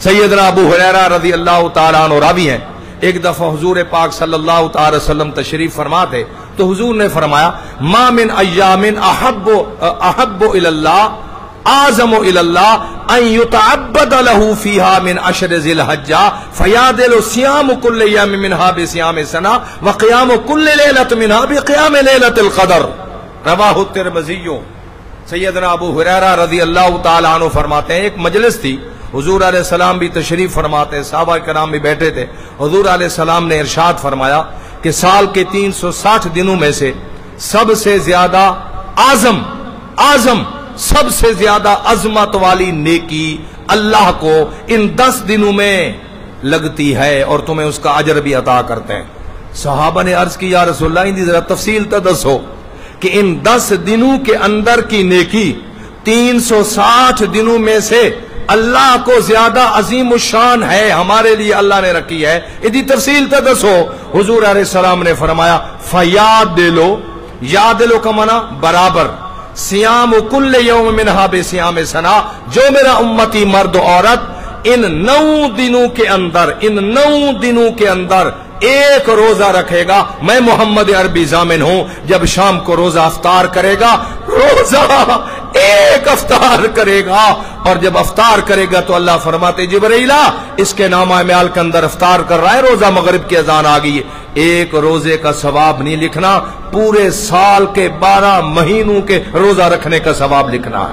سیدنا ابو ہریرہ رضی اللہ تعالیٰ عنہ راوی ہیں، ایک دفعہ حضور پاک صلی اللہ تعالی وسلم تشریف فرما تھے تو حضور نے فرمایا ما من ایام احب الی اللہ اعظم الی اللہ ان یتعبد له فیہا من عشر ذی الحجہ فیعدل صیام کل یوم منہا بصیام سنہ وقیام کل لیلۃ منہا بقیام لیلۃ القدر، رواہ الترمذی۔ سیدنا ابو ہریرہ رضی اللہ تعالی عنہ فرماتے ہیں ایک مجلس تھی، حضور علیہ السلام بھی تشریف فرماتے ہیں، صحابہ کرام بھی بیٹھے تھے، حضور علیہ السلام نے ارشاد فرمایا کہ سال کے 360 دنوں میں سے سب سے زیادہ اعظم سب سے زیادہ عظمت والی نیکی اللہ کو ان 10 دنوں میں لگتی ہے اور تمہیں اس کا اجر بھی عطا کرتے ہیں۔ صحابہ نے عرض کی یا رسول اللہ ان کی ذرا تفصیل تدسو کہ ان 10 دنوں کے اندر کی نیکی 360 دنوں میں سے اللہ کو زیادہ عظیم الشان ہے، ہمارے لیے اللہ نے رکھی ہے، ادھی تفصیل تدسو۔ حضور علیہ السلام نے فرمایا یاد لو کا معنی برابر، سیام کل یوم منہا بصیام سنہ، جو میرا امتی مرد و عورت ان 9 دنوں کے اندر ایک روزہ رکھے گا، میں محمد عربی ضامن ہوں، جب شام کو روزہ افطار کرے گا، روزہ ایک افطار کرے گا، اور جب افطار کرے گا تو اللہ فرماتے جبرائیل اس کے نامہ اعمال کے اندر افطار کر رہا ہے، روزہ مغرب کی اذان آ گئی ہے، ایک روزے کا ثواب نہیں لکھنا، پورے سال کے 12 مہینوں کے روزہ رکھنے کا ثواب لکھنا ہے۔